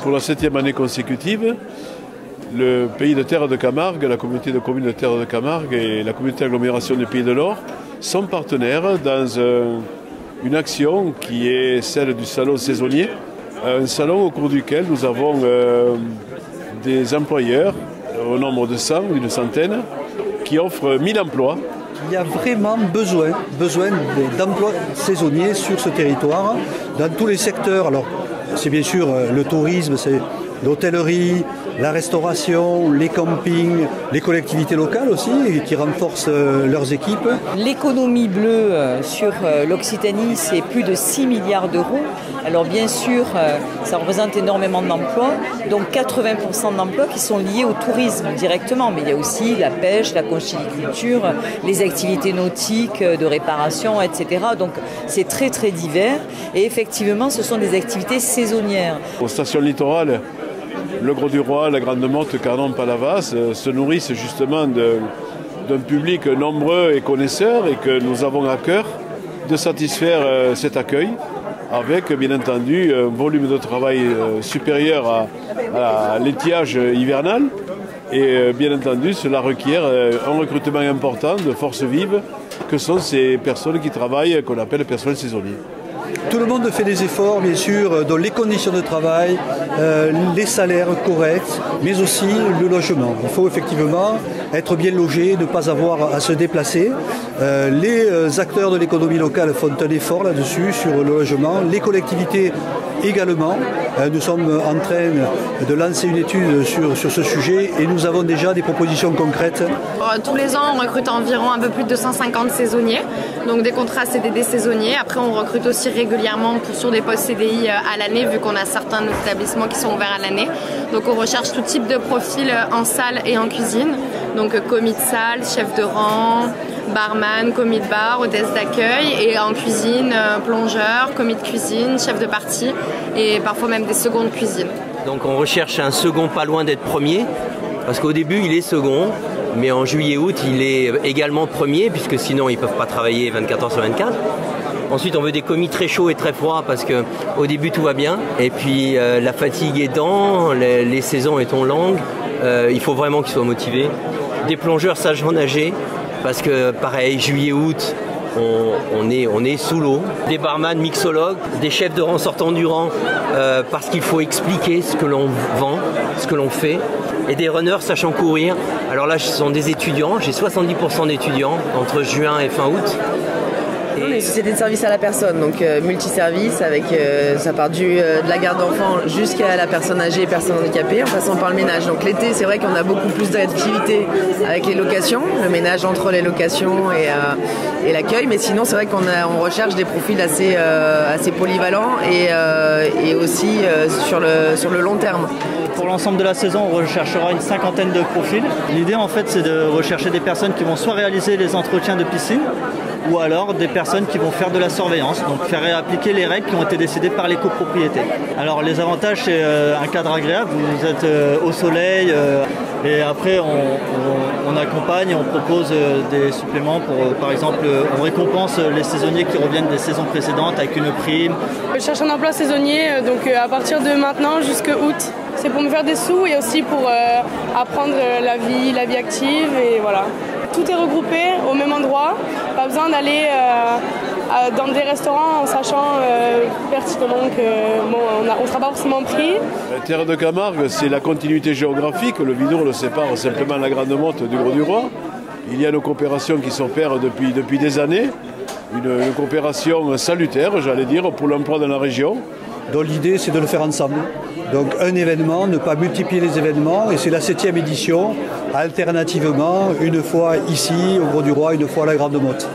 pour la 7e année consécutive, le pays de Terre de Camargue, la communauté de communes de Terre de Camargue et la communauté d'agglomération du Pays de l'Or sont partenaires dans une action qui est celle du salon saisonnier, un salon au cours duquel nous avons des employeurs au nombre de 100, une centaine, qui offrent 1000 emplois. Il y a vraiment besoin d'emplois saisonniers sur ce territoire, dans tous les secteurs. Alors, c'est bien sûr le tourisme, c'est l'hôtellerie, la restauration, les campings, les collectivités locales aussi, qui renforcent leurs équipes. L'économie bleue sur l'Occitanie, c'est plus de 6 milliards d'euros. Alors bien sûr, ça représente énormément d'emplois, donc 80% d'emplois qui sont liés au tourisme directement. Mais il y a aussi la pêche, la conchyliculture, les activités nautiques, de réparation, etc. Donc c'est très très divers. Et effectivement, ce sont des activités saisonnières. Aux stations littorales, le Grau-du-Roi, la Grande-Motte, Carnot, Palavas se nourrissent justement d'un public nombreux et connaisseur et que nous avons à cœur de satisfaire cet accueil avec bien entendu un volume de travail supérieur à l'étiage hivernal et bien entendu cela requiert un recrutement important de forces vives que sont ces personnes qui travaillent, qu'on appelle personnel saisonnier. Tout le monde fait des efforts, bien sûr, dans les conditions de travail, les salaires corrects, mais aussi le logement. Il faut effectivement être bien logé, ne pas avoir à se déplacer. Les acteurs de l'économie locale font un effort là-dessus, sur le logement. Les collectivités également. Nous sommes en train de lancer une étude sur ce sujet et nous avons déjà des propositions concrètes. Tous les ans, on recrute environ un peu plus de 250 saisonniers, donc des contrats CDD saisonniers. Après, on recrute aussi régulièrement sur des postes CDI à l'année, vu qu'on a certains établissements qui sont ouverts à l'année. Donc on recherche tout type de profil en salle et en cuisine. Donc commis de salle, chef de rang, barman, commis de bar, hôtesse d'accueil, et en cuisine, plongeur, commis de cuisine, chef de partie et parfois même des secondes cuisines. Donc on recherche un second pas loin d'être premier, parce qu'au début il est second, mais en juillet-août il est également premier, puisque sinon ils ne peuvent pas travailler 24 heures sur 24. Ensuite on veut des commis très chauds et très froids, parce qu'au début tout va bien, et puis la fatigue aidant, les saisons étant longues, il faut vraiment qu'ils soient motivés. Des plongeurs sagement nager, parce que pareil, juillet-août, on est sous l'eau. Des barman mixologues, des chefs de rang sortant du rang, parce qu'il faut expliquer ce que l'on vend, ce que l'on fait. Et des runners sachant courir. Alors là, ce sont des étudiants, j'ai 70% d'étudiants entre juin et fin août. On est une société de service à la personne, donc multiservice, avec ça part de la garde d'enfants jusqu'à la personne âgée et personne handicapée, en passant par le ménage. Donc l'été, c'est vrai qu'on a beaucoup plus d'activités avec les locations, le ménage entre les locations et l'accueil, mais sinon c'est vrai qu'on recherche des profils assez polyvalents et aussi sur le long terme. Pour l'ensemble de la saison, on recherchera une cinquantaine de profils. L'idée en fait, c'est de rechercher des personnes qui vont soit réaliser les entretiens de piscine, ou alors des personnes qui vont faire de la surveillance, donc faire appliquer les règles qui ont été décidées par les copropriétés. Alors les avantages, c'est un cadre agréable, vous êtes au soleil, et après on accompagne, on propose des suppléments pour, par exemple, on récompense les saisonniers qui reviennent des saisons précédentes avec une prime. Je cherche un emploi saisonnier, donc à partir de maintenant jusqu'à août. C'est pour me faire des sous et aussi pour apprendre la vie active, et voilà. Tout est regroupé au même endroit, pas besoin d'aller dans des restaurants en sachant pertinemment qu'on ne sera pas forcément pris. La Terre de Camargue, c'est la continuité géographique. Le Vidour le sépare simplement la Grande-Motte du Grau-du-Roi. Il y a une coopération qui s'opère depuis des années, une coopération salutaire, j'allais dire, pour l'emploi dans la région. Donc l'idée, c'est de le faire ensemble. Donc un événement, ne pas multiplier les événements, et c'est la 7e édition, alternativement, une fois ici au Grau-du-Roi, une fois à la Grande-Motte.